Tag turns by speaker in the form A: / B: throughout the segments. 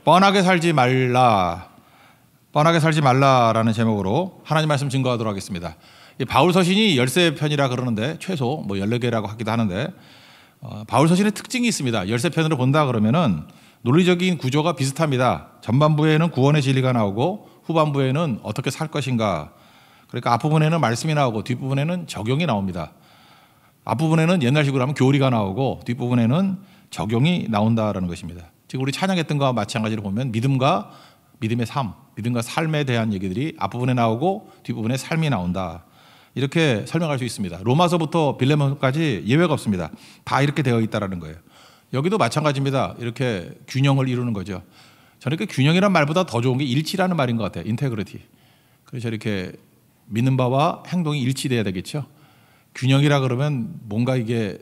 A: 뻔하게 살지 말라. 뻔하게 살지 말라라는 제목으로 하나님 말씀 증거하도록 하겠습니다. 바울 서신이 13편이라 그러는데 최소 뭐 14개라고 하기도 하는데 바울 서신의 특징이 있습니다. 13편으로 본다 그러면은 논리적인 구조가 비슷합니다. 전반부에는 구원의 진리가 나오고 후반부에는 어떻게 살 것인가. 그러니까 앞부분에는 말씀이 나오고 뒷부분에는 적용이 나옵니다. 앞부분에는 옛날식으로 하면 교리가 나오고 뒷부분에는 적용이 나온다라는 것입니다. 지금 우리 찬양했던 것과 마찬가지로 보면 믿음과 믿음의 삶, 믿음과 삶에 대한 얘기들이 앞부분에 나오고 뒷부분에 삶이 나온다. 이렇게 설명할 수 있습니다. 로마서부터 빌레몬까지 예외가 없습니다. 다 이렇게 되어 있다라는 거예요. 여기도 마찬가지입니다. 이렇게 균형을 이루는 거죠. 저는 그 균형이란 말보다 더 좋은 게 일치라는 말인 것 같아요. 인테그리티. 그래서 이렇게 믿는 바와 행동이 일치돼야 되겠죠. 균형이라 그러면 뭔가 이게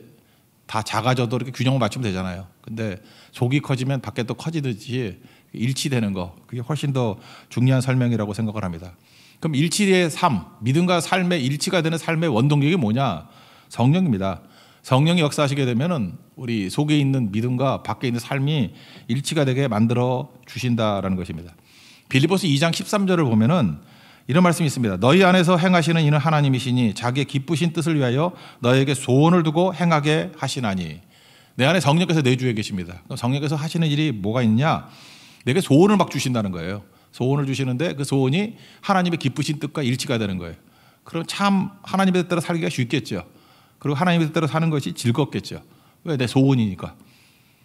A: 다 작아져도 이렇게 균형을 맞추면 되잖아요. 근데 속이 커지면 밖에 또 커지듯이 일치되는 거, 그게 훨씬 더 중요한 설명이라고 생각을 합니다. 그럼 일치의 삶, 믿음과 삶의 일치가 되는 삶의 원동력이 뭐냐? 성령입니다. 성령이 역사하시게 되면은 우리 속에 있는 믿음과 밖에 있는 삶이 일치가 되게 만들어 주신다라는 것입니다. 빌립보서 2장 13절을 보면은 이런 말씀이 있습니다. 너희 안에서 행하시는 이는 하나님이시니 자기의 기쁘신 뜻을 위하여 너에게 소원을 두고 행하게 하시나니. 내 안에 성령께서 내주에 계십니다. 그럼 성령께서 하시는 일이 뭐가 있냐? 내게 소원을 막 주신다는 거예요. 소원을 주시는데 그 소원이 하나님의 기쁘신 뜻과 일치가 되는 거예요. 그럼 참 하나님의 뜻대로 살기가 쉽겠죠. 그리고 하나님의 뜻대로 사는 것이 즐겁겠죠. 왜? 내 소원이니까.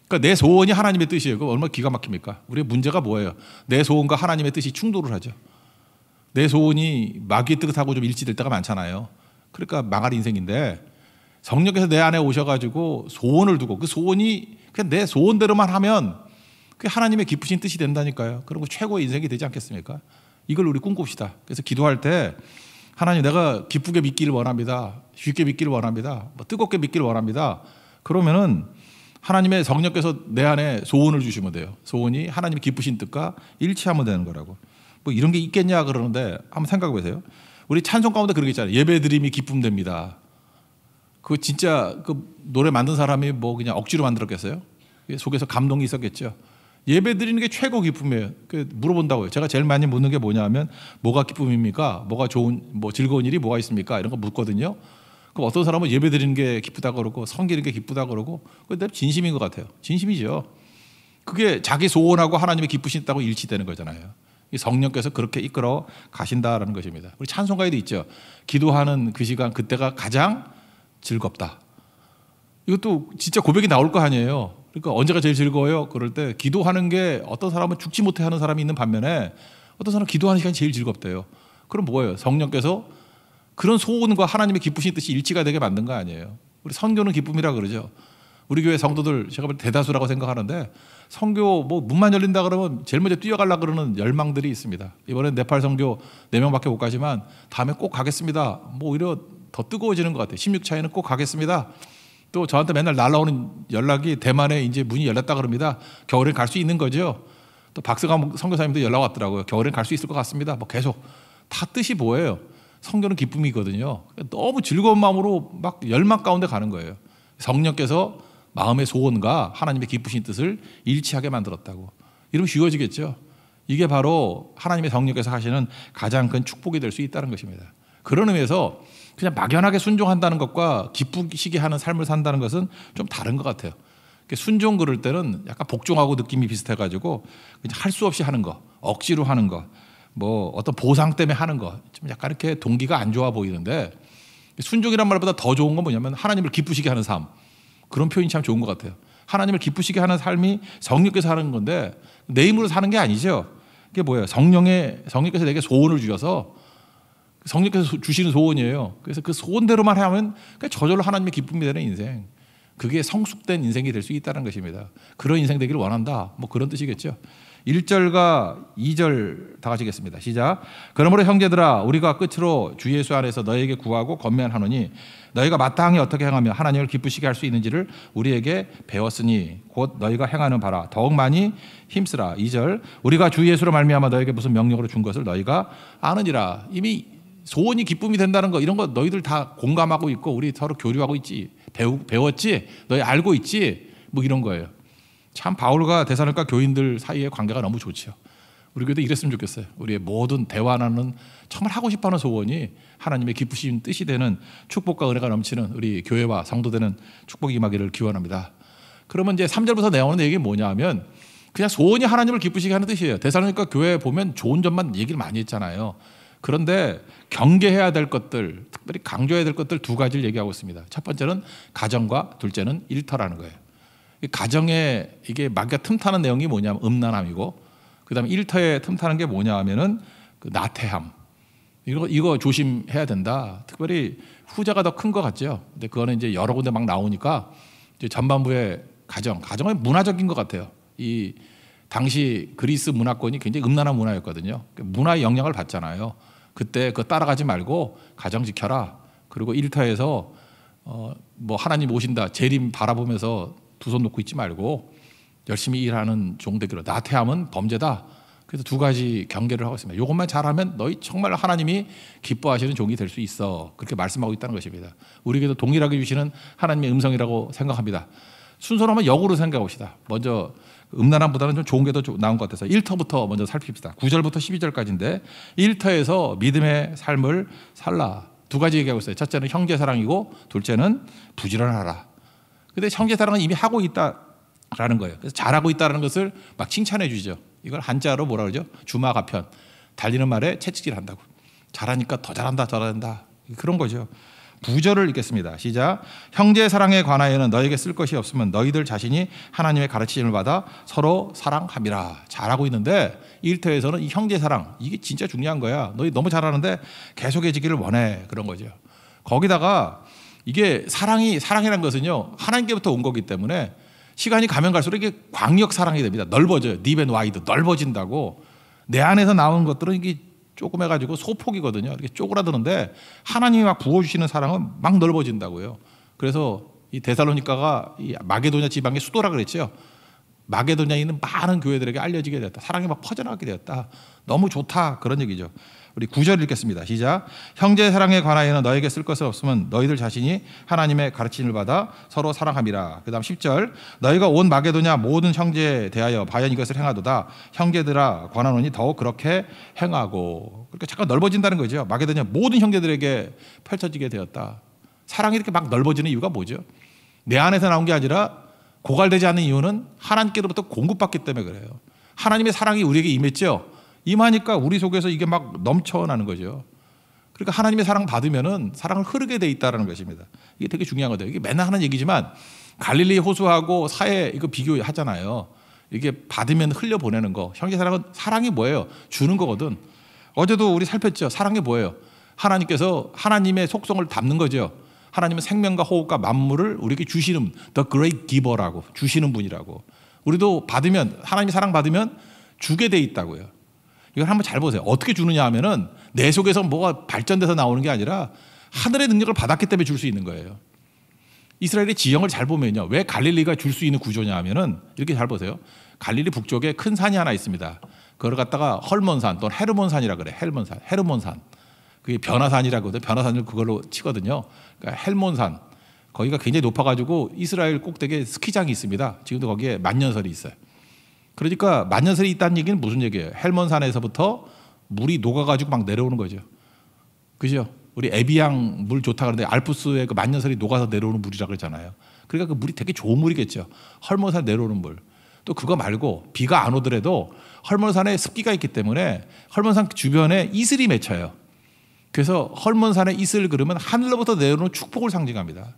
A: 그러니까 내 소원이 하나님의 뜻이에요. 그거 얼마나 기가 막힙니까? 우리의 문제가 뭐예요? 내 소원과 하나님의 뜻이 충돌을 하죠. 내 소원이 마귀의 뜻하고 좀 일치될 때가 많잖아요. 그러니까 망할 인생인데 성령께서 내 안에 오셔가지고 소원을 두고 그 소원이 그냥 내 소원대로만 하면 그게 하나님의 기쁘신 뜻이 된다니까요. 그런 거 최고의 인생이 되지 않겠습니까? 이걸 우리 꿈꿉시다. 그래서 기도할 때 하나님 내가 기쁘게 믿기를 원합니다. 쉽게 믿기를 원합니다. 뜨겁게 믿기를 원합니다. 그러면은 하나님의 성령께서 내 안에 소원을 주시면 돼요. 소원이 하나님의 기쁘신 뜻과 일치하면 되는 거라고. 뭐 이런 게 있겠냐 그러는데 한번 생각해 보세요. 우리 찬송 가운데 그런 게 있잖아요. 예배 드림이 기쁨 됩니다. 그거 진짜 그 노래 만든 사람이 뭐 그냥 억지로 만들었겠어요? 속에서 감동이 있었겠죠. 예배 드리는 게 최고 기쁨이에요. 물어본다고요. 제가 제일 많이 묻는 게 뭐냐면 뭐가 기쁨입니까? 뭐가 좋은, 뭐 즐거운 일이 뭐가 있습니까? 이런 거 묻거든요. 그럼 어떤 사람은 예배 드리는 게 기쁘다고 그러고 섬기는 게 기쁘다고 그러고 그게 진심인 것 같아요. 진심이죠. 그게 자기 소원하고 하나님의 기쁘신다고 일치되는 거잖아요. 성령께서 그렇게 이끌어 가신다라는 것입니다. 우리 찬송가에도 있죠. 기도하는 그 시간 그때가 가장 즐겁다. 이것도 진짜 고백이 나올 거 아니에요. 그러니까 언제가 제일 즐거워요? 그럴 때 기도하는 게 어떤 사람은 죽지 못해 하는 사람이 있는 반면에 어떤 사람은 기도하는 시간이 제일 즐겁대요. 그럼 뭐예요? 성령께서 그런 소원과 하나님의 기쁘신 뜻이 일치가 되게 만든 거 아니에요. 우리 선교는 기쁨이라 그러죠. 우리 교회 성도들 제가 볼 때 대다수라고 생각하는데 선교 뭐 문만 열린다 그러면 제일 먼저 뛰어가려고 그러는 열망들이 있습니다. 이번엔 네팔 선교 4명밖에 못 가지만 다음에 꼭 가겠습니다. 뭐 오히려 더 뜨거워지는 것 같아요. 16차에는 꼭 가겠습니다. 또 저한테 맨날 날라오는 연락이 대만에 이제 문이 열렸다 그럽니다. 겨울엔 갈 수 있는 거죠. 또 박스강 선교사님도 연락 왔더라고요. 겨울엔 갈 수 있을 것 같습니다. 뭐 계속 다 뜻이 뭐예요? 선교는 기쁨이거든요. 너무 즐거운 마음으로 막 열망 가운데 가는 거예요. 성령께서 마음의 소원과 하나님의 기쁘신 뜻을 일치하게 만들었다고. 이러면 쉬워지겠죠. 이게 바로 하나님의 성령께서 하시는 가장 큰 축복이 될 수 있다는 것입니다. 그런 의미에서 그냥 막연하게 순종한다는 것과 기쁘시게 하는 삶을 산다는 것은 좀 다른 것 같아요. 순종 그럴 때는 약간 복종하고 느낌이 비슷해가지고 그냥 할 수 없이 하는 거, 억지로 하는 거, 뭐 어떤 보상 때문에 하는 거, 좀 약간 이렇게 동기가 안 좋아 보이는데 순종이란 말보다 더 좋은 건 뭐냐면 하나님을 기쁘시게 하는 삶. 그런 표현이 참 좋은 것 같아요. 하나님을 기쁘시게 하는 삶이 성령께서 하는 건데 내 힘으로 사는 게 아니죠. 그게 뭐예요? 성령께서 내게 소원을 주셔서 성령께서 주시는 소원이에요. 그래서 그 소원대로만 하면 저절로 하나님의 기쁨이 되는 인생. 그게 성숙된 인생이 될 수 있다는 것입니다. 그런 인생 되기를 원한다. 뭐 그런 뜻이겠죠. 1절과 2절 다 같이겠습니다. 시작. 그러므로 형제들아 우리가 끝으로 주 예수 안에서 너에게 구하고 권면하노니 너희가 마땅히 어떻게 행하며 하나님을 기쁘시게 할 수 있는지를 우리에게 배웠으니 곧 너희가 행하는 바라 더욱 많이 힘쓰라. 2절 우리가 주 예수로 말미암아 너에게 무슨 명령으로 준 것을 너희가 아느니라. 이미 소원이 기쁨이 된다는 거 이런 거 너희들 다 공감하고 있고 우리 서로 교류하고 있지. 배웠지? 너희 알고 있지? 뭐 이런 거예요. 참 바울과 데살로니가 교인들 사이의 관계가 너무 좋죠. 우리 교회도 이랬으면 좋겠어요. 우리의 모든 대화나는 정말 하고 싶어하는 소원이 하나님의 기쁘신 뜻이 되는 축복과 은혜가 넘치는 우리 교회와 성도되는 축복이 임하기를 기원합니다. 그러면 이제 3절부터 나오는 얘기가 뭐냐 하면 그냥 소원이 하나님을 기쁘시게 하는 뜻이에요. 데살로니가 교회에 보면 좋은 점만 얘기를 많이 했잖아요. 그런데 경계해야 될 것들, 특별히 강조해야 될 것들 두 가지를 얘기하고 있습니다. 첫 번째는 가정과 둘째는 일터라는 거예요. 이 가정에 이게 마귀가 틈타는 내용이 뭐냐면 음란함이고, 그다음에 일터에 틈타는 게 뭐냐 하면은 그 나태함. 이거 조심해야 된다. 특별히 후자가 더 큰 것 같죠. 근데 그거는 이제 여러 군데 막 나오니까 이제 전반부의 가정은 문화적인 것 같아요. 이 당시 그리스 문화권이 굉장히 음란한 문화였거든요. 문화의 영향을 받잖아요. 그때 그거 따라가지 말고 가정 지켜라. 그리고 일터에서 뭐 하나님 오신다 재림 바라보면서 두 손 놓고 있지 말고 열심히 일하는 종 되기로. 나태함은 범죄다. 그래서 두 가지 경계를 하고 있습니다. 이것만 잘하면 너희 정말 하나님이 기뻐하시는 종이 될 수 있어. 그렇게 말씀하고 있다는 것입니다. 우리에게도 동일하게 주시는 하나님의 음성이라고 생각합니다. 순서로 한번 역으로 생각합시다. 먼저 음란함보다는 좀 좋은 게 더 나은 것 같아서 1터부터 먼저 살핍시다. 9절부터 12절까지인데 1터에서 믿음의 삶을 살라. 두 가지 얘기하고 있어요. 첫째는 형제 사랑이고 둘째는 부지런하라. 근데 형제 사랑은 이미 하고 있다라는 거예요. 그래서 잘하고 있다는 것을 막 칭찬해 주죠. 이걸 한자로 뭐라 그러죠? 주마가편. 달리는 말에 채찍질 한다고. 잘하니까 더 잘한다, 그런 거죠. 9절을 읽겠습니다. 시작. 형제 사랑에 관하여는 너에게 쓸 것이 없으면 너희들 자신이 하나님의 가르침을 받아 서로 사랑함이라. 잘하고 있는데 1터에서는 이 형제 사랑, 이게 진짜 중요한 거야. 너희 너무 잘하는데 계속해지기를 원해. 그런 거죠. 거기다가 이게 사랑이라는 것은요, 하나님께부터 온 거기 때문에 시간이 가면 갈수록 이게 광역 사랑이 됩니다. 넓어져요. 딥 앤 와이드, 넓어진다고. 내 안에서 나오는 것들은 이게 조그매가지고 소폭이거든요. 이렇게 쪼그라드는데 하나님이 막 부어주시는 사랑은 막 넓어진다고요. 그래서 이 데살로니가가 이 마게도냐 지방의 수도라 그랬죠. 마게도냐에 있는 많은 교회들에게 알려지게 되었다. 사랑이 막 퍼져나가게 되었다. 너무 좋다. 그런 얘기죠. 우리 9절 읽겠습니다. 시작. 형제 사랑에 관하여는 너에게 쓸 것은 없으면 너희들 자신이 하나님의 가르침을 받아 서로 사랑함이라. 그 다음 10절. 너희가 온 마게도냐 모든 형제에 대하여 과연 이것을 행하도다. 형제들아 권하노니 더욱 그렇게 행하고. 그러니까 잠깐 넓어진다는 거죠. 마게도냐 모든 형제들에게 펼쳐지게 되었다. 사랑이 이렇게 막 넓어지는 이유가 뭐죠? 내 안에서 나온 게 아니라 고갈되지 않는 이유는 하나님께로부터 공급받기 때문에 그래요. 하나님의 사랑이 우리에게 임했죠. 임하니까 우리 속에서 이게 막 넘쳐나는 거죠. 그러니까 하나님의 사랑 받으면은 사랑을 흐르게 돼 있다는 것입니다. 이게 되게 중요한 거예요. 이게 맨날 하는 얘기지만 갈릴리 호수하고 사해 이거 비교하잖아요. 이게 받으면 흘려 보내는 거. 형제 사랑이 뭐예요? 주는 거거든. 어제도 우리 살폈죠. 사랑이 뭐예요? 하나님께서 하나님의 속성을 담는 거죠. 하나님은 생명과 호흡과 만물을 우리에게 주시는 the great giver라고, 주시는 분이라고. 우리도 받으면, 하나님의 사랑 받으면 주게 돼 있다고요. 이걸 한번 잘 보세요. 어떻게 주느냐 하면은 내 속에서 뭐가 발전돼서 나오는 게 아니라 하늘의 능력을 받았기 때문에 줄 수 있는 거예요. 이스라엘의 지형을 잘 보면요. 왜 갈릴리가 줄 수 있는 구조냐 하면은 이렇게 잘 보세요. 갈릴리 북쪽에 큰 산이 하나 있습니다. 그걸 갖다가 헐몬산 또는 헤르몬산이라 그래. 헤르몬산. 그게 변화산이라고 하거든요. 변화산을 그걸로 치거든요. 그러니까 헬몬산. 거기가 굉장히 높아가지고 이스라엘 꼭대기에 스키장이 있습니다. 지금도 거기에 만년설이 있어요. 그러니까 만년설이 있다는 얘기는 무슨 얘기예요? 헬몬산에서부터 물이 녹아가지고 막 내려오는 거죠. 그죠? 우리 에비앙 물 좋다 그러는데 알프스의 그 만년설이 녹아서 내려오는 물이라고 그러잖아요. 그러니까 그 물이 되게 좋은 물이겠죠. 헐몬산 내려오는 물. 또 그거 말고 비가 안 오더라도 헐몬산에 습기가 있기 때문에 헐몬산 주변에 이슬이 맺혀요. 그래서 헐몬산에 이슬을 그르면 하늘로부터 내려오는 축복을 상징합니다.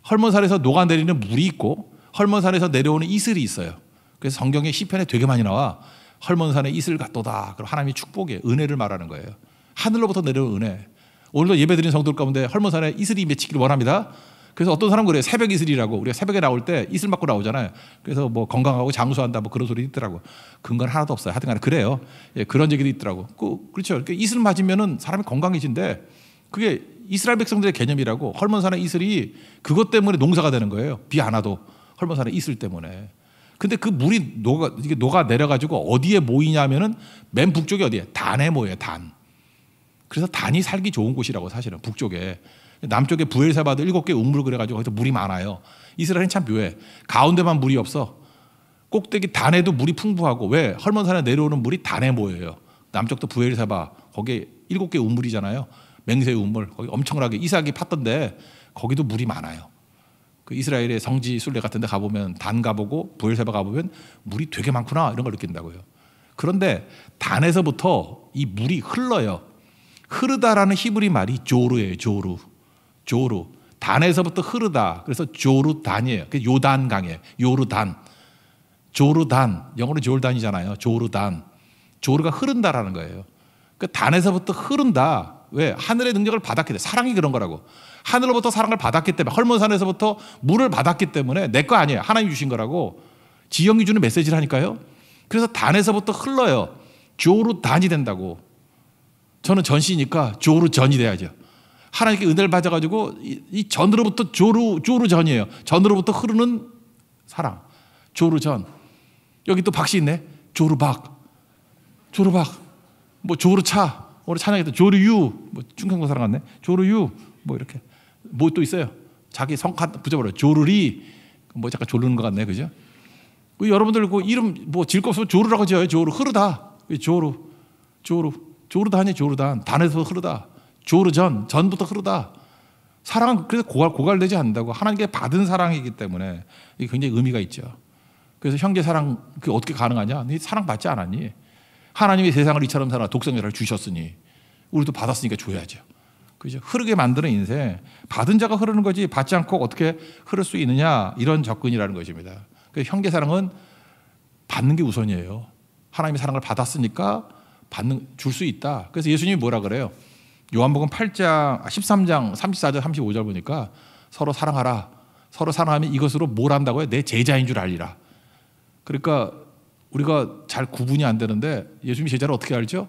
A: 헐몬산에서 녹아내리는 물이 있고 헐몬산에서 내려오는 이슬이 있어요. 그래서 성경의 시편에 되게 많이 나와. 헐몬산에 이슬 같도다. 그럼 하나님의 축복의 은혜를 말하는 거예요. 하늘로부터 내려오는 은혜. 오늘도 예배드린 성도들 가운데 헐몬산에 이슬이 맺히기를 원합니다. 그래서 어떤 사람은 그래요. 새벽 이슬이라고. 우리가 새벽에 나올 때 이슬 맞고 나오잖아요. 그래서 뭐 건강하고 장수한다 뭐 그런 소리 있더라고. 근거는 하나도 없어요. 하여튼 간에 그래요. 예, 그런 얘기도 있더라고. 그렇죠. 그러니까 이슬 맞으면은 사람이 건강해진대. 그게 이스라엘 백성들의 개념이라고. 헐몬산의 이슬이 그것 때문에 농사가 되는 거예요. 비 안 와도 헐몬산의 이슬 때문에. 근데 그 물이 녹아 내려가지고 어디에 모이냐면은 맨 북쪽이 어디에? 단에 모여요. 단. 그래서 단이 살기 좋은 곳이라고 사실은 북쪽에. 남쪽에 부엘세바도 7개 우물 그래가지고 거기서 물이 많아요. 이스라엘은 참 묘해. 가운데만 물이 없어. 꼭대기 단에도 물이 풍부하고, 왜? 헐몬산에 내려오는 물이 단에 모여요. 남쪽도 부엘세바, 거기에 7개 우물이잖아요. 맹세 우물, 거기 엄청나게 이삭이 팠던데 거기도 물이 많아요. 그 이스라엘의 성지 순례 같은 데 가보면, 단 가보고 부엘세바 가보면 물이 되게 많구나 이런 걸 느낀다고요. 그런데 단에서부터 이 물이 흘러요. 흐르다라는 히브리 말이 조르예요. 조르. 단에서부터 흐르다. 그래서 조르단이에요. 요단강이에요. 조르단. 영어로 조르단이잖아요. 조르단. 조르가 흐른다라는 거예요. 그 단에서부터 흐른다. 왜? 하늘의 능력을 받았기 때문에. 사랑이 그런 거라고. 하늘로부터 사랑을 받았기 때문에, 헐몬산에서부터 물을 받았기 때문에 내 거 아니에요. 하나님 주신 거라고. 지형이 주는 메시지라니까요. 그래서 단에서부터 흘러요. 조르단이 된다고. 저는 전시니까 조르전이 돼야죠. 하나님께 은혜를 받아가지고 이 전으로부터 조르전이에요. 전으로부터 흐르는 사랑. 조르전. 여기 또 박씨 있네. 조르박. 뭐 조르차. 오늘 찬양했던 조르유. 뭐 충청도 사람 같네. 조르유. 뭐 이렇게. 뭐 또 있어요. 자기 성칸 붙여버려요. 조르리. 뭐 잠깐 조르는 것 같네. 그죠? 여러분들 그 이름 뭐 질 거 없으면 조르라고 지어요. 조르. 흐르다. 조르단이 조르단. 단에서 흐르다. 조르전. 전부터 흐르다. 사랑은 그래서 고갈되지 않는다고. 하나님께 받은 사랑이기 때문에 이게 굉장히 의미가 있죠. 그래서 형제 사랑 그게 어떻게 가능하냐? 네 사랑 받지 않았니? 하나님이 세상을 이처럼 사랑 독생자를 주셨으니 우리도 받았으니까 줘야죠. 그죠? 흐르게 만드는 인생. 받은 자가 흐르는 거지 받지 않고 어떻게 흐를 수 있느냐? 이런 접근이라는 것입니다. 그래서 형제 사랑은 받는 게 우선이에요. 하나님의 사랑을 받았으니까 줄 수 있다. 그래서 예수님이 뭐라 그래요? 요한복음 13장 34절 35절 보니까 서로 사랑하라. 서로 사랑하면 이것으로 뭘 한다고요? 내 제자인 줄 알리라. 그러니까 우리가 잘 구분이 안 되는데 예수님이 제자를 어떻게 알죠?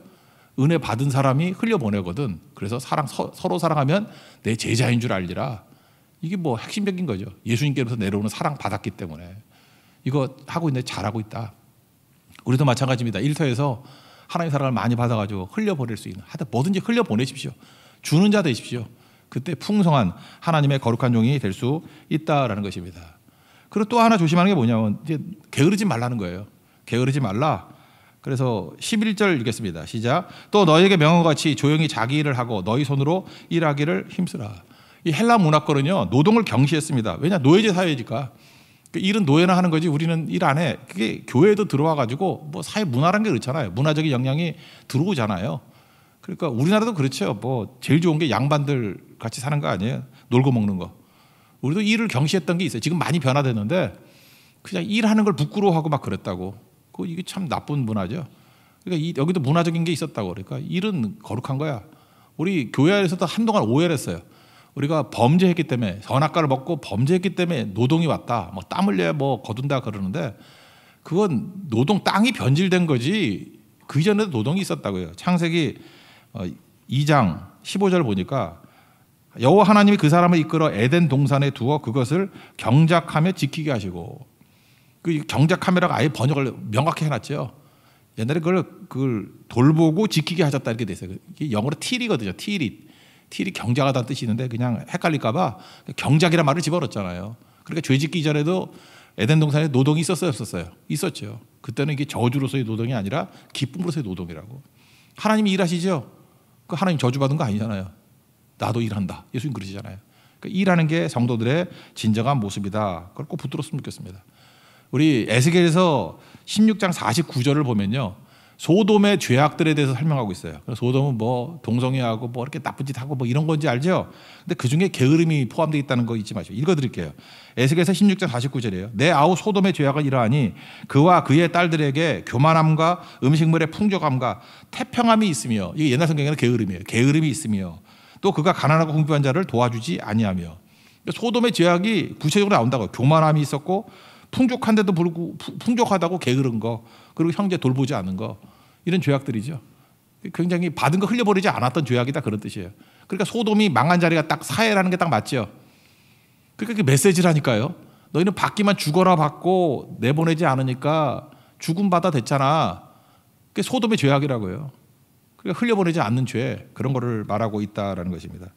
A: 은혜 받은 사람이 흘려보내거든. 그래서 서로 사랑하면 내 제자인 줄 알리라. 이게 뭐 핵심적인 거죠. 예수님께로서 내려오는 사랑 받았기 때문에. 이거 하고 있는데 잘하고 있다. 우리도 마찬가지입니다. 일터에서 하나님의 사랑을 많이 받아가지고 흘려보낼 수 있는, 하여튼 뭐든지 흘려보내십시오. 주는 자 되십시오. 그때 풍성한 하나님의 거룩한 종이 될 수 있다라는 것입니다. 그리고 또 하나 조심하는 게 뭐냐면 이제 게으르지 말라는 거예요. 게으르지 말라. 그래서 11절 읽겠습니다. 시작. 또 너희에게 명한 것 같이 조용히 자기 일을 하고 너희 손으로 일하기를 힘쓰라. 이 헬라 문화권은요 노동을 경시했습니다. 왜냐? 노예제 사회니까. 일은 노예나 하는 거지 우리는 일 안 해. 그게 교회에도 들어와 가지고 뭐 사회 문화라는 게 그렇잖아요. 문화적인 영향이 들어오잖아요. 그러니까 우리나라도 그렇죠. 뭐 제일 좋은 게 양반들 같이 사는 거 아니에요. 놀고 먹는 거. 우리도 일을 경시했던 게 있어요. 지금 많이 변화됐는데 그냥 일하는 걸 부끄러워하고 막 그랬다고. 이게 참 나쁜 문화죠. 그러니까 여기도 문화적인 게 있었다고. 그러니까 일은 거룩한 거야. 우리 교회 안에서도 한동안 오해를 했어요. 우리가 범죄했기 때문에, 선악과를 먹고 범죄했기 때문에 노동이 왔다. 뭐 땀 흘려야 뭐 거둔다 그러는데 그건 노동 땅이 변질된 거지 그 이전에도 노동이 있었다고요. 창세기 2장 15절 보니까 여호와 하나님이 그 사람을 이끌어 에덴 동산에 두어 그것을 경작하며 지키게 하시고, 그 경작하며라고 아예 번역을 명확히 해놨죠. 옛날에 그걸 돌보고 지키게 하셨다 이렇게 돼 있어요. 이게 영어로 틸이거든요. 틸이 경작하다는 뜻이 있는데 그냥 헷갈릴까 봐 경작이라는 말을 집어넣었잖아요. 그러니까 죄 짓기 전에도 에덴 동산에 노동이 있었어요, 없었어요? 있었죠. 그때는 이게 저주로서의 노동이 아니라 기쁨으로서의 노동이라고. 하나님이 일하시죠. 그 하나님 저주받은 거 아니잖아요. 나도 일한다. 예수님 그러시잖아요. 그러니까 일하는 게 성도들의 진정한 모습이다. 그걸 꼭 붙들었으면 좋겠습니다. 우리 에스겔에서 16장 49절을 보면요. 소돔의 죄악들에 대해서 설명하고 있어요. 소돔은 뭐 동성애하고 뭐 이렇게 나쁜 짓 하고 뭐 이런 건지 알죠? 근데 그 중에 게으름이 포함되어 있다는 거 잊지 마시고 읽어드릴게요. 에스겔서 16장 49절이에요. 내 아우 소돔의 죄악은 이러하니 그와 그의 딸들에게 교만함과 음식물의 풍족함과 태평함이 있으며, 이게 옛날 성경에는 게으름이에요. 게으름이 있으며 또 그가 가난하고 궁핍한 자를 도와주지 아니하며. 소돔의 죄악이 구체적으로 나온다고요. 교만함이 있었고 풍족한데도 불구하고 풍족하다고 게으른 거, 그리고 형제 돌보지 않은 거, 이런 죄악들이죠. 굉장히 받은 거 흘려버리지 않았던 죄악이다 그런 뜻이에요. 그러니까 소돔이 망한 자리가 딱 사해라는 게 딱 맞죠. 그러니까 그게 메시지라니까요. 너희는 받기만 죽어라 받고 내보내지 않으니까 죽음 받아 됐잖아. 그게 소돔의 죄악이라고요. 그러니까 흘려보내지 않는 죄, 그런 거를 말하고 있다라는 것입니다.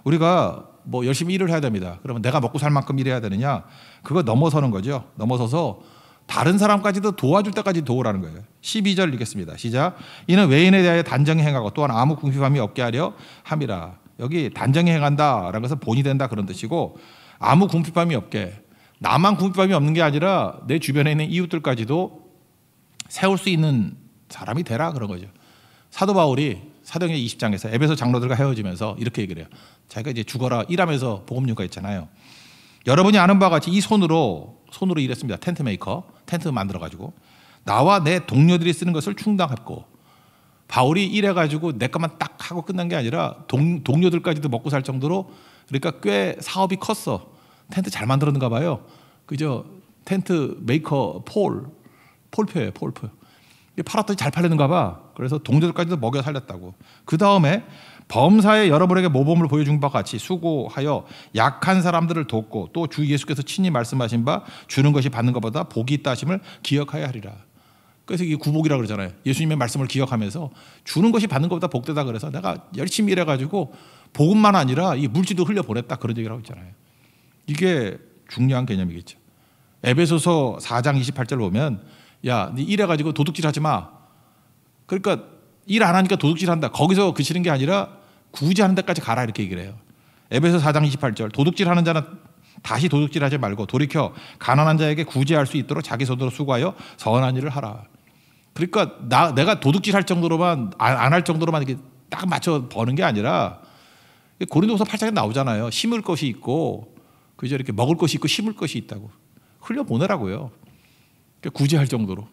A: 우리가 뭐 열심히 일을 해야 됩니다. 그러면 내가 먹고 살 만큼 일해야 되느냐? 그거 넘어서는 거죠. 넘어서서 다른 사람까지도 도와줄 때까지 도우라는 거예요. 12절 읽겠습니다. 시작. 이는 외인에 대하여 단정히 행하고 또한 아무 궁핍함이 없게 하려 함이라. 여기 단정히 행한다라는 것은 본이 된다 그런 뜻이고, 아무 궁핍함이 없게, 나만 궁핍함이 없는 게 아니라 내 주변에 있는 이웃들까지도 세울 수 있는 사람이 되라 그런 거죠. 사도 바울이 사도행전 20장에서 에베소 장로들과 헤어지면서 이렇게 얘기를 해요. 자기가 이제 죽어라 일하면서 복음유가 있잖아요. 여러분이 아는 바와 같이 이 손으로 일했습니다. 텐트 메이커, 텐트 만들어가지고 나와 내 동료들이 쓰는 것을 충당했고, 바울이 일해가지고 내 것만 딱 하고 끝난 게 아니라 동료들까지도 먹고 살 정도로, 그러니까 꽤 사업이 컸어. 텐트 잘 만들었는가 봐요. 그저 텐트 메이커 폴표예요. 폴표. 팔았더니 잘 팔렸는가 봐. 그래서 동료들까지도 먹여 살렸다고. 그 다음에 범사에 여러분에게 모범을 보여준 바와 같이 수고하여 약한 사람들을 돕고, 또 주 예수께서 친히 말씀하신 바 주는 것이 받는 것보다 복이 있다 하심을 기억하여야 하리라. 그래서 이게 구복이라고 그러잖아요. 예수님의 말씀을 기억하면서 주는 것이 받는 것보다 복되다 그래서 내가 열심히 일해가지고 복음만 아니라 이 물질도 흘려보냈다 그런 얘기를 하고 있잖아요. 이게 중요한 개념이겠죠. 에베소서 4장 28절 보면, 야, 네 일해가지고 도둑질하지 마. 그러니까 일 안 하니까 도둑질한다. 거기서 그치는 게 아니라 구제하는 데까지 가라 이렇게 얘기를 해요. 에베소 4장 28절. 도둑질하는 자는 다시 도둑질하지 말고 돌이켜 가난한 자에게 구제할 수 있도록 자기 손으로 수고하여 선한 일을 하라. 그러니까 내가 도둑질할 정도로만 안 할 정도로만 이렇게 딱 맞춰 버는 게 아니라, 고린도서 8장에 나오잖아요. 심을 것이 있고, 그저 이렇게 먹을 것이 있고 심을 것이 있다고. 흘려 보내라고요. 구제할 정도로.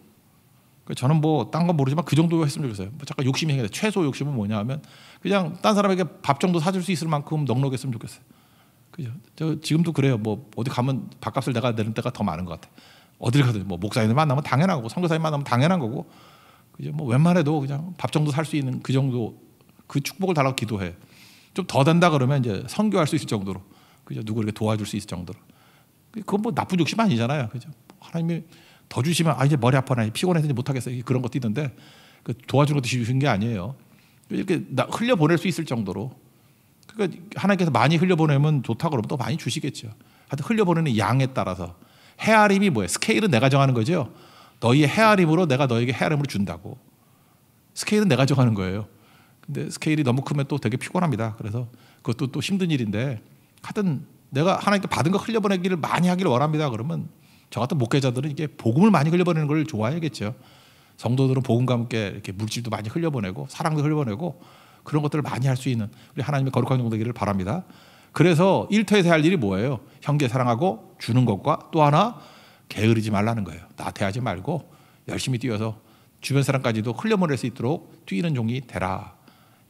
A: 저는 뭐 딴 건 모르지만 그 정도 했으면 좋겠어요. 뭐 잠깐 욕심이 생겨요. 최소 욕심은 뭐냐 하면 그냥 딴 사람에게 밥 정도 사줄 수 있을 만큼 넉넉했으면 좋겠어요. 그죠? 저 지금도 그래요. 뭐 어디 가면 밥값을 내가 내는 때가 더 많은 것 같아. 어딜 가든 뭐 목사님들 만나면 당연한 거고, 선교사님 만나면 당연한 거고, 그죠? 뭐 웬만해도 그냥 밥 정도 살 수 있는 그 정도, 그 축복을 달라고 기도해. 좀 더 된다 그러면 이제 선교할 수 있을 정도로, 그죠? 누구 이렇게 도와줄 수 있을 정도로. 그건 뭐 나쁜 욕심 아니잖아요. 그죠? 하나님이 더 주시면 이제 머리 아파나 피곤해서 못 하겠어 그런 것도 있는데, 그 도와주는 것도 주신 게 아니에요. 이렇게 흘려 보낼 수 있을 정도로. 그러니까 하나님께서 많이 흘려 보내면 좋다 그러면 또 많이 주시겠죠. 하여튼 흘려 보내는 양에 따라서. 헤아림이 뭐예요? 스케일은 내가 정하는 거죠. 너희의 헤아림으로 내가 너에게 헤아림으로 준다고. 스케일은 내가 정하는 거예요. 근데 스케일이 너무 크면 또 되게 피곤합니다. 그래서 그것도 또 힘든 일인데, 하여튼 내가 하나님께 받은 거 흘려보내기를 많이 하기를 원합니다. 그러면 저 같은 목회자들은 이게 복음을 많이 흘려보내는 걸 좋아해야겠죠. 성도들은 복음과 함께 이렇게 물질도 많이 흘려보내고 사랑도 흘려보내고 그런 것들을 많이 할 수 있는 우리 하나님의 거룩한 종 되기를 바랍니다. 그래서 일터에서 할 일이 뭐예요? 형제 사랑하고 주는 것과 또 하나 게으르지 말라는 거예요. 나태하지 말고 열심히 뛰어서 주변 사람까지도 흘려보낼 수 있도록 뛰는 종이 되라.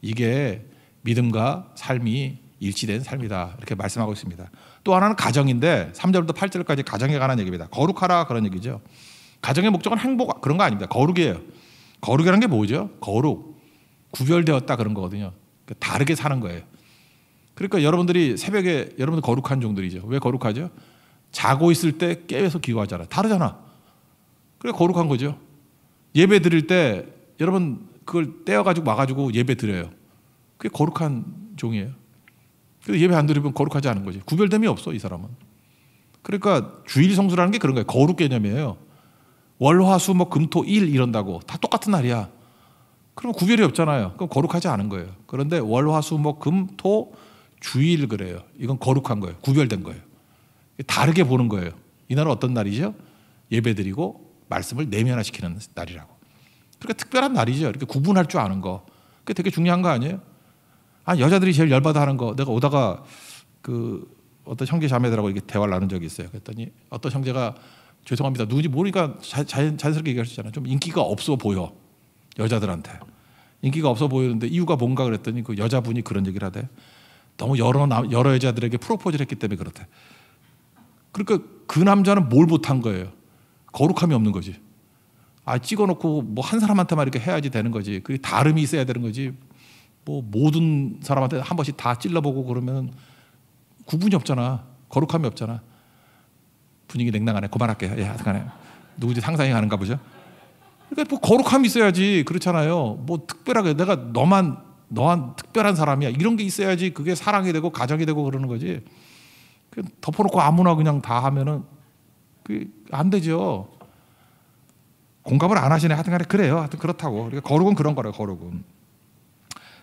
A: 이게 믿음과 삶이 일치된 삶이다. 이렇게 말씀하고 있습니다. 또 하나는 가정인데 3절부터 8절까지 가정에 관한 얘기입니다. 거룩하라 그런 얘기죠. 가정의 목적은 행복 그런 거 아닙니다. 거룩이에요. 거룩이라는 게 뭐죠? 거룩. 구별되었다 그런 거거든요. 다르게 사는 거예요. 그러니까 여러분들이 새벽에 여러분들 거룩한 종들이죠. 왜 거룩하죠? 자고 있을 때 깨워서 기도하잖아. 다르잖아. 그래 거룩한 거죠. 예배 드릴 때 여러분 그걸 떼어가지고 와가지고 예배 드려요. 그게 거룩한 종이에요. 그래서 예배 안 드리면 거룩하지 않은 거지. 구별됨이 없어 이 사람은. 그러니까 주일 성수라는 게 그런 거예요. 거룩 개념이에요. 월화수 뭐 금토 일 이런다고 다 똑같은 날이야. 그러면 구별이 없잖아요. 그럼 거룩하지 않은 거예요. 그런데 월화수 뭐 금토 주일 그래요. 이건 거룩한 거예요. 구별된 거예요. 다르게 보는 거예요. 이날은 어떤 날이죠? 예배 드리고 말씀을 내면화시키는 날이라고. 그러니까 특별한 날이죠. 이렇게 구분할 줄 아는 거. 그게 되게 중요한 거 아니에요? 여자들이 제일 열받아 하는 거. 내가 오다가 그 어떤 형제 자매들하고 이렇게 대화를 나눈 적이 있어요. 그랬더니 어떤 형제가 죄송합니다. 누군지 모르니까 자연스럽게 얘기할 수 있잖아요. 좀 인기가 없어 보여. 여자들한테. 인기가 없어 보이는데 이유가 뭔가 그랬더니 그 여자분이 그런 얘기를 하대. 너무 여러 여자들에게 프로포즈를 했기 때문에 그렇대. 그러니까 그 남자는 뭘 못한 거예요. 거룩함이 없는 거지. 찍어놓고 뭐 한 사람한테만 이렇게 해야지 되는 거지. 그게 다름이 있어야 되는 거지. 뭐 모든 사람한테 한 번씩 다 찔러보고 그러면 구분이 없잖아. 거룩함이 없잖아. 분위기 냉랭하네. 그만할게요. 예, 하여튼간에 누구지 상상이 가는가 보죠. 그러니까 뭐 거룩함이 있어야지. 그렇잖아요. 뭐 특별하게 내가 너한 특별한 사람이야. 이런 게 있어야지 그게 사랑이 되고 가정이 되고 그러는 거지. 덮어놓고 아무나 그냥 다 하면은 그게 안 되죠. 공감을 안 하시네. 하여튼 간에 그래요. 하여튼 그렇다고. 그러니까 거룩은 그런 거래요. 거룩은.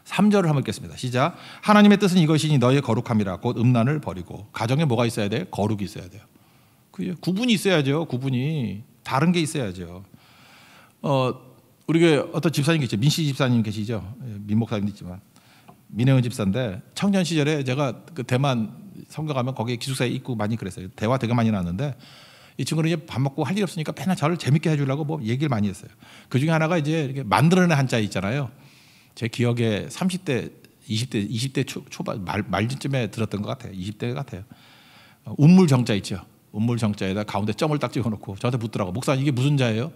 A: 3절을 한번 읽겠습니다. 시작. 하나님의 뜻은 이것이니 너희의 거룩함이라 곧 음란을 버리고. 가정에 뭐가 있어야 돼? 거룩이 있어야 돼요. 구분이 있어야죠. 구분이. 다른 게 있어야죠. 우리가 어떤 집사님 계시죠. 민씨 집사님 계시죠. 민 목사님도 있지만 민혜은 집사인데 청년 시절에 제가 그 대만 선교 가면 거기에 기숙사에 있고 많이 그랬어요. 대화 되게 많이 나왔는데 이 친구는 이제 밥 먹고 할 일 없으니까 맨날 저를 재밌게 해주려고 뭐 얘기를 많이 했어요. 그 중에 하나가 이제 이렇게 만들어낸 한자 있잖아요. 제 기억에 30대, 20대 초반 말쯤에 들었던 것 같아요. 20대 같아요. 운물정자 있죠. 운물정자에다 가운데 점을 딱 찍어놓고 저한테 묻더라고. 목사님 이게 무슨 자예요?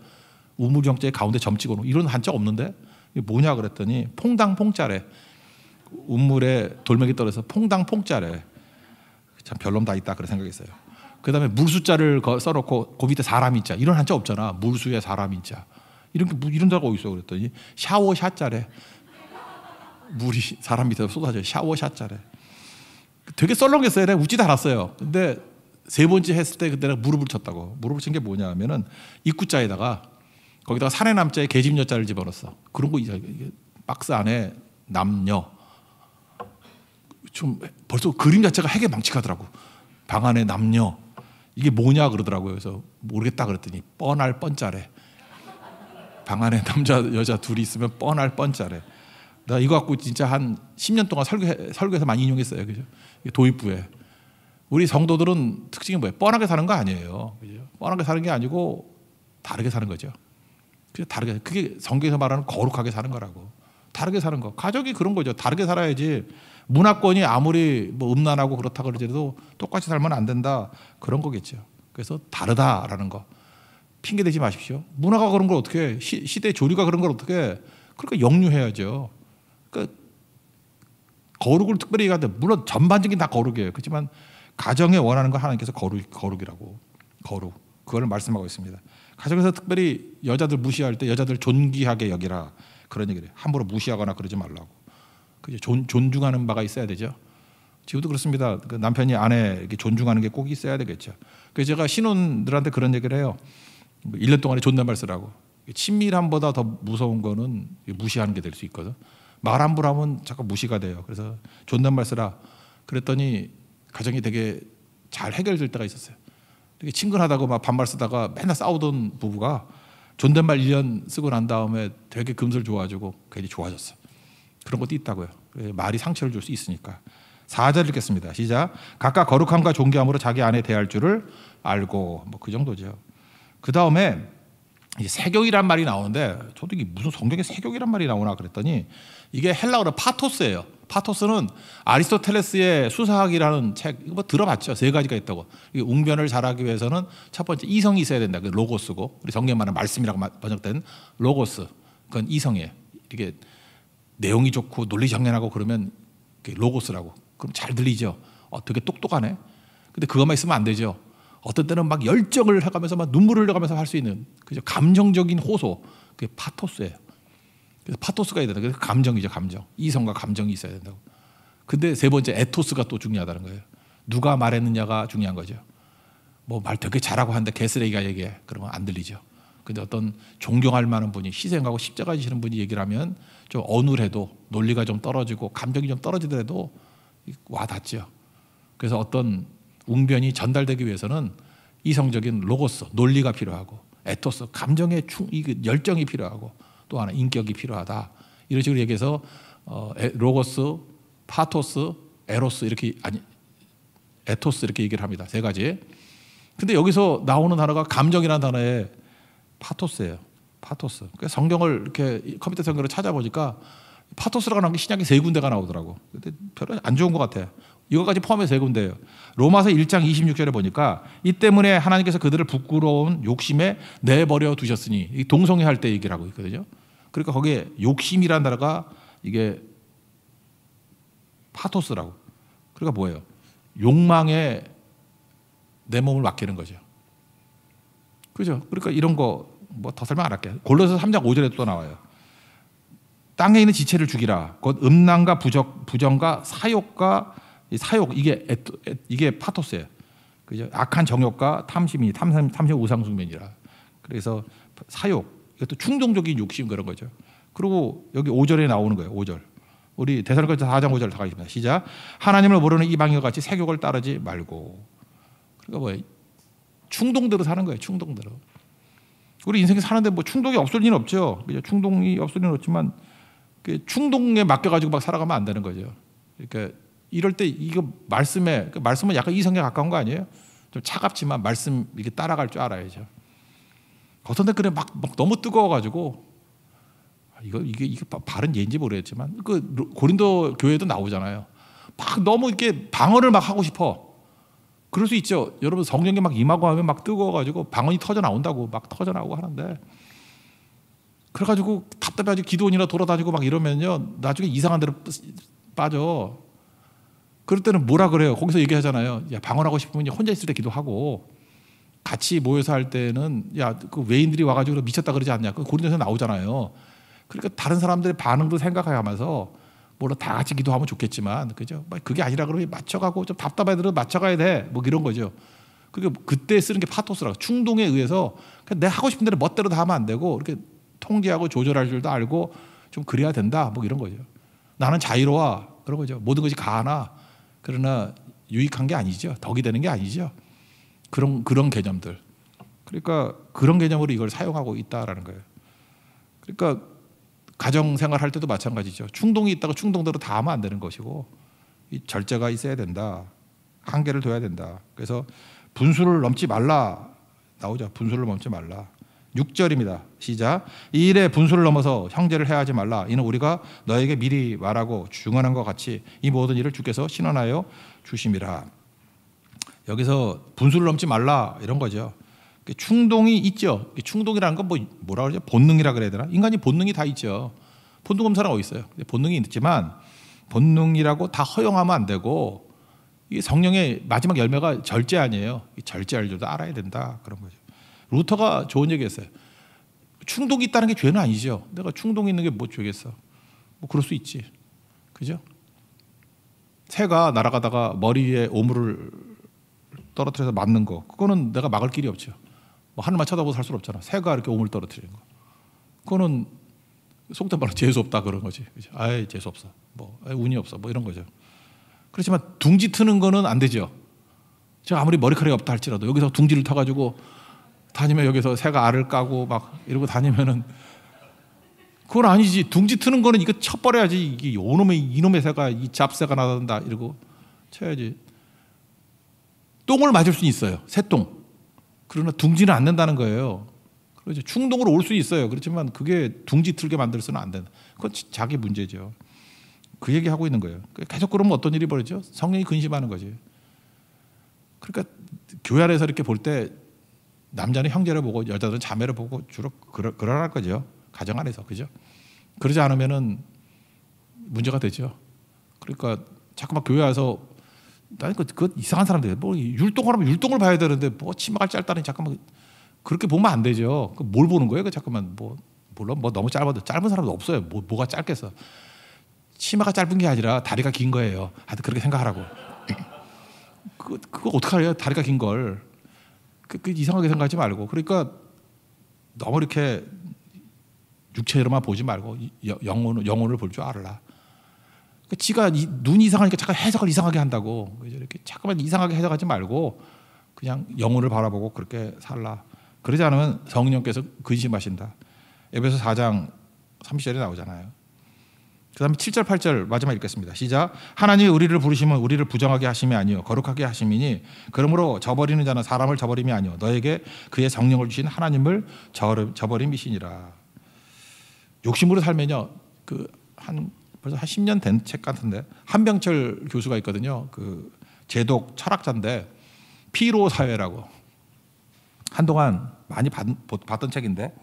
A: 운물정자에 가운데 점 찍어놓고 이런 한자 없는데 이게 뭐냐 그랬더니 퐁당퐁자래. 운물에 돌멩이 떨어서 퐁당퐁자래. 참 별놈 다 있다 그런 생각했어요. 그 다음에 물수자를 써놓고 그 밑에 사람이 있자. 이런 한자 없잖아. 물수에 사람이 있자. 이런 자가 어디 있어 그랬더니 샤워샷자래. 물이 사람 밑에서 쏟아져요. 샤워샷자래. 되게 썰렁했어요. 내가 웃지도 않았어요. 근데 세 번째 했을 때 그때 내가 무릎을 쳤다고. 무릎을 친 게 뭐냐 하면은 입구자에다가 거기다가 산의 남자에 계집여자를 집어넣었어. 그런 거 이게 박스 안에 남녀. 좀 벌써 그림 자체가 핵에 망측하더라고. 방 안에 남녀. 이게 뭐냐 그러더라고요. 그래서 모르겠다 그랬더니 뻔할 뻔짜래. 방 안에 남자 여자 둘이 있으면 뻔할 뻔짜래. 내가 이거 갖고 진짜 한 10년 동안 설교에서 많이 인용했어요. 그죠? 도입부에. 우리 성도들은 특징이 뭐예요? 뻔하게 사는 거 아니에요. 그죠? 뻔하게 사는 게 아니고 다르게 사는 거죠. 다르게. 그게 성경에서 말하는 거룩하게 사는 거라고. 다르게 사는 거. 가족이 그런 거죠. 다르게 살아야지. 문화권이 아무리 뭐 음란하고 그렇다 그러더라도 똑같이 살면 안 된다. 그런 거겠죠. 그래서 다르다라는 거. 핑계 대지 마십시오. 문화가 그런 걸 어떻게 해? 시대의 조류가 그런 걸 어떻게 해? 그러니까 역류해야죠. 그러니까 거룩을 특별히 얘기하는데 물론 전반적인 다 거룩이에요. 그렇지만 가정에 원하는 거 하나님께서 거룩이라고. 거룩. 그걸 말씀하고 있습니다. 가정에서 특별히 여자들 무시할 때 여자들 존귀하게 여기라. 그런 얘기를 해요. 함부로 무시하거나 그러지 말라고. 존중하는 바가 있어야 되죠. 지금도 그렇습니다. 그 남편이 아내에게 존중하는 게 꼭 있어야 되겠죠. 그래서 제가 신혼들한테 그런 얘기를 해요. 1년 동안에 존댓말 쓰라고. 친밀함보다 더 무서운 거는 무시하는 게 될 수 있거든. 말 함부로 하면 자꾸 무시가 돼요. 그래서 존댓말 쓰라. 그랬더니 가정이 되게 잘 해결될 때가 있었어요. 되게 친근하다고 막 반말 쓰다가 맨날 싸우던 부부가 존댓말 1년 쓰고 난 다음에 되게 금슬 좋아지고 괜히 좋아졌어. 그런 것도 있다고요. 말이 상처를 줄 수 있으니까. 4절 읽겠습니다. 시작. 각각 거룩함과 존귀함으로 자기 아내 대할 줄을 알고. 뭐 그 정도죠. 그 다음에 세교이란 말이 나오는데 저도 이게 무슨 성경에 세교이란 말이 나오나 그랬더니 이게 헬라어로 파토스예요. 파토스는 아리스토텔레스의 수사학이라는 책 이거 뭐 들어봤죠. 3가지가 있다고. 이게 웅변을 잘하기 위해서는 첫 번째 이성이 있어야 된다. 그 로고스고 우리 성경에 말하는 말씀이라고 번역된 로고스. 그건 이성이에요. 이게 내용이 좋고 논리정연하고 그러면 로고스라고. 그럼 잘 들리죠. 되게 똑똑하네. 근데 그것만 있으면 안 되죠. 어떤 때는 막 열정을 해가면서 막 눈물을 흘려가면서 할 수 있는 그죠? 감정적인 호소. 그게 파토스예요. 그래서 파토스가 있어야 된다. 그래서 감정이죠, 감정. 이성과 감정이 있어야 된다고. 근데 세 번째 에토스가 또 중요하다는 거예요. 누가 말했느냐가 중요한 거죠. 뭐 말 되게 잘하고 하는데 개쓰레기가 얘기해. 그러면 안 들리죠. 근데 어떤 존경할 만한 분이 희생하고 십자가 지시는 분이 얘기를 하면 좀 어눌해도 논리가 좀 떨어지고 감정이 좀 떨어지더라도 와닿죠. 그래서 어떤 웅변이 전달되기 위해서는 이성적인 로고스, 논리가 필요하고 에토스, 감정의 열정이 필요하고 또 하나 인격이 필요하다. 이런 식으로 얘기해서 로고스, 파토스, 에로스 이렇게 에토스 이렇게 얘기를 합니다. 3가지. 근데 여기서 나오는 단어가 감정이라는 단어에 파토스예요. 파토스. 그래서 성경을 이렇게 컴퓨터 성경을 찾아보니까 파토스라고 나온 게 신약에 3군데가 나오더라고. 근데 별로 안 좋은 것 같아. 이거까지 포함해서 3군데예요. 로마서 1장 26절에 보니까 이 때문에 하나님께서 그들을 부끄러운 욕심에 내버려 두셨으니 이 동성애 할 때 얘기를 하고 있거든요. 그러니까 거기에 욕심이라는 단어가 이게 파토스라고. 그러니까 뭐예요? 욕망에 내 몸을 맡기는 거죠. 그죠? 그러니까 이런 거 뭐 더 설명 안 할게요. 골로새서 3장 5절에 또 나와요. 땅에 있는 지체를 죽이라. 곧 음란과 부정과 사욕과 사욕 이게 파토스예요. 그죠? 악한 정욕과 탐심 우상숭배니라. 그래서 사욕 이것도 충동적인 욕심 그런 거죠. 그리고 여기 5절에 나오는 거예요. 5절. 우리 데살로니가서 4장 5절 다 가겠습니다. 시작. 하나님을 모르는 이방인과 같이 세욕을 따르지 말고. 그러니까 뭐예요? 충동대로 사는 거예요. 충동대로. 우리 인생에 사는데 뭐 충동이 없을 리는 없죠. 그죠? 충동이 없을 리는 없지만 충동에 맡겨가지고 막 살아가면 안 되는 거죠. 그러니까 이럴 때 이거 말씀은 약간 이성에 가까운 거 아니에요? 좀 차갑지만 말씀 이게 따라갈 줄 알아야죠. 어떤 데 그래 막 너무 뜨거워가지고 이게 바른 예인지 모르겠지만 그 고린도 교회도 나오잖아요. 막 너무 이렇게 방언을 막 하고 싶어. 그럴 수 있죠. 여러분 성령이 막 임하고 하면 막 뜨거워가지고 방언이 터져 나온다고 막 터져 나오고 하는데 그래가지고 답답해가지고 기도원이나 돌아다니고 막 이러면요 나중에 이상한 데로 빠져. 그럴 때는 뭐라 그래요? 거기서 얘기하잖아요. 야 방언하고 싶으면 혼자 있을 때 기도하고 같이 모여서 할 때는 야 그 외인들이 와가지고 미쳤다 그러지 않냐? 그 고린도에서 나오잖아요. 그러니까 다른 사람들의 반응도 생각하면서 물론 다 같이 기도하면 좋겠지만 그죠? 그게 아니라 그러면 맞춰가고 좀 답답해 들어도 맞춰가야 돼. 뭐 이런 거죠. 그게 그때 쓰는 게 파토스라고 충동에 의해서 그냥 내가 하고 싶은 대로 멋대로 다 하면 안 되고 이렇게 통제하고 조절할 줄도 알고 좀 그래야 된다. 뭐 이런 거죠. 나는 자유로워 그런 거죠. 모든 것이 가하나 그러나 유익한 게 아니죠. 덕이 되는 게 아니죠. 그런 개념들. 그러니까 그런 개념으로 이걸 사용하고 있다라는 거예요. 그러니까 가정 생활할 때도 마찬가지죠. 충동이 있다고 충동대로 다 하면 안 되는 것이고 이 절제가 있어야 된다. 한계를 둬야 된다. 그래서 분수를 넘지 말라 나오죠. 분수를 넘지 말라. 6절입니다. 시작. 이 일에 분수를 넘어서 형제를 해하지 말라. 이는 우리가 너에게 미리 말하고 중언한 것 같이 이 모든 일을 주께서 신원하여 주심이라. 여기서 분수를 넘지 말라 이런 거죠. 충동이 있죠. 충동이라는 건 뭐라 그러죠? 본능이라 그래야 되나? 인간이 본능이 다 있죠. 본능 없는 사람 어디 있어요? 본능이 있지만 본능이라고 다 허용하면 안 되고 이게 성령의 마지막 열매가 절제 아니에요. 절제할 줄도 알아야 된다 그런 거죠. 루터가 좋은 얘기했어요. 충동이 있다는 게 죄는 아니죠. 내가 충동이 있는 게 뭐 죄겠어? 뭐 그럴 수 있지, 그죠? 새가 날아가다가 머리 위에 오물을 떨어뜨려서 맞는 거, 그거는 내가 막을 길이 없죠. 뭐 하늘만 쳐다보고 살 수는 없잖아. 새가 이렇게 오물 떨어뜨리는 거, 그거는 속된 말로 재수 없다 그런 거지. 그죠? 아이 재수 없어. 뭐 운이 없어. 뭐 이런 거죠. 그렇지만 둥지 트는 거는 안 되죠. 제가 아무리 머리카락이 없다 할지라도 여기서 둥지를 타가지고 다니면 여기서 새가 알을 까고 막 이러고 다니면은 그건 아니지. 둥지 트는 거는 이거 쳐버려야지. 이게 이놈의 새가 이 잡새가 나간다 이러고 쳐야지. 똥을 맞을 수 있어요. 새똥. 그러나 둥지는 않는다는 거예요. 그렇죠. 충동으로 올 수 있어요. 그렇지만 그게 둥지 틀게 만들어서는 안 된다. 그건 자기 문제죠. 그 얘기하고 있는 거예요. 계속 그러면 어떤 일이 벌어지죠? 성령이 근심하는 거지. 그러니까 교회 안에서 이렇게 볼 때 남자는 형제를 보고 여자들은 자매를 보고 주로 그러할 거죠. 가정 안에서. 그죠? 그러지 않으면은 문제가 되죠. 그러니까 자꾸만 교회 와서 나는 그 이상한 사람들 뭐 율동을 하면 율동을 봐야 되는데 뭐 치마가 짧다니 잠깐만 그렇게 보면 안 되죠. 뭘 보는 거예요? 그 잠깐만 뭐 물론 뭐 너무 짧아도 짧은 사람도 없어요. 뭐가 짧겠어? 치마가 짧은 게 아니라 다리가 긴 거예요. 하여튼 그렇게 생각하라고. 그거 어떡하래요? 다리가 긴 걸. 그 이상하게 생각하지 말고. 그러니까 너무 이렇게 육체로만 보지 말고 영혼을 볼 줄 알아라. 지가 눈이 이상하니까 잠깐 해석을 이상하게 한다고. 이렇게 잠깐만 이상하게 해석하지 말고 그냥 영혼을 바라보고 그렇게 살라. 그러지 않으면 성령께서 근심하신다. 에베소 4장 30절에 나오잖아요. 그 다음에 7절 8절 마지막 읽겠습니다. 시작. 하나님이 우리를 부르시면 우리를 부정하게 하심이 아니요 거룩하게 하심이니 그러므로 저버리는 자는 사람을 저버림이 아니요 너에게 그의 성령을 주신 하나님을 저버림이시니라. 욕심으로 살면요 벌써 한 10년 된 책 같은데 한병철 교수가 있거든요. 그 제독 철학자인데 피로 사회라고 한동안 많이 봤던 책인데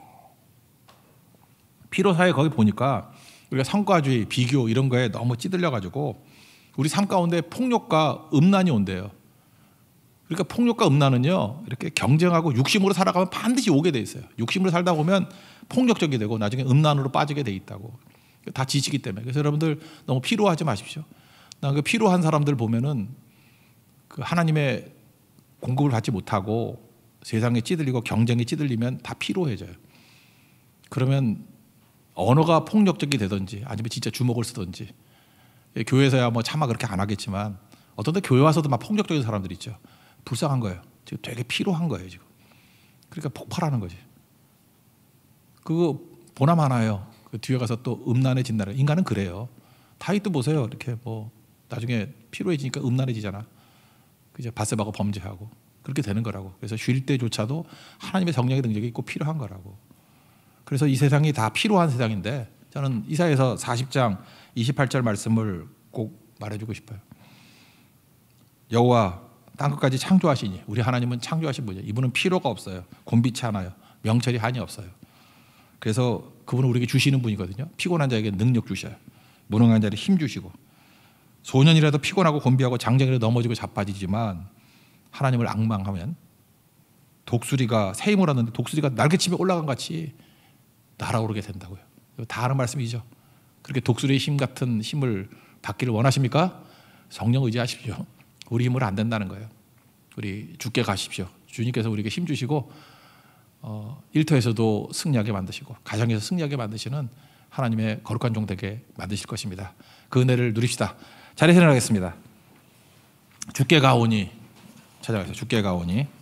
A: 피로 사회 거기 보니까 우리가 성과주의, 비교 이런 거에 너무 찌들려 가지고 우리 삶 가운데 폭력과 음란이 온대요. 그러니까 폭력과 음란은요 이렇게 경쟁하고 육심으로 살아가면 반드시 오게 돼 있어요. 육심으로 살다 보면 폭력적이 되고 나중에 음란으로 빠지게 돼 있다고. 다 지치기 때문에. 그래서 여러분들 너무 피로하지 마십시오. 그 피로한 사람들 보면은 그 하나님의 공급을 받지 못하고 세상에 찌들리고 경쟁에 찌들리면 다 피로해져요. 그러면 언어가 폭력적이 되든지 아니면 진짜 주먹을 쓰든지, 교회에서야 뭐 차마 그렇게 안 하겠지만 어떤 데 교회 와서도 막 폭력적인 사람들이 있죠. 불쌍한 거예요. 지금 되게 피로한 거예요 지금. 그러니까 폭발하는 거지. 그거 보나 마나요. 그 뒤에 가서 또 음란해진다는. 인간은 그래요. 다윗도 보세요. 이렇게 뭐 나중에 피로해지니까 음란해지잖아. 그죠? 바세바가 범죄하고 그렇게 되는 거라고. 그래서 쉴 때조차도 하나님의 성령의 능력이 꼭 필요한 거라고. 그래서 이 세상이 다 필요한 세상인데, 저는 이사야서 40장 28절 말씀을 꼭 말해주고 싶어요. 여호와 땅끝까지 창조하시니, 우리 하나님은 창조하신 분이에요. 이분은 필요가 없어요. 곤비치 않아요. 명철이 한이 없어요. 그래서 그분은 우리에게 주시는 분이거든요. 피곤한 자에게 능력 주셔요. 무능한 자에게 힘 주시고, 소년이라도 피곤하고 곤비하고 장정이라도 넘어지고 자빠지지만 하나님을 앙망하면 독수리가 새 힘을 얻는데 독수리가 날개치며 올라간 같이 날아오르게 된다고요. 다 아는 말씀이죠. 그렇게 독수리의 힘 같은 힘을 받기를 원하십니까? 성령 의지하십시오. 우리 힘으로 안 된다는 거예요. 우리 주께 가십시오. 주님께서 우리에게 힘 주시고 일터에서도 승리하게 만드시고 가정에서 승리하게 만드시는 하나님의 거룩한 종 되게 만드실 것입니다. 그 은혜를 누립시다. 자리에 일어나겠습니다. 주께 가오니 찾아가세요. 주께 가오니.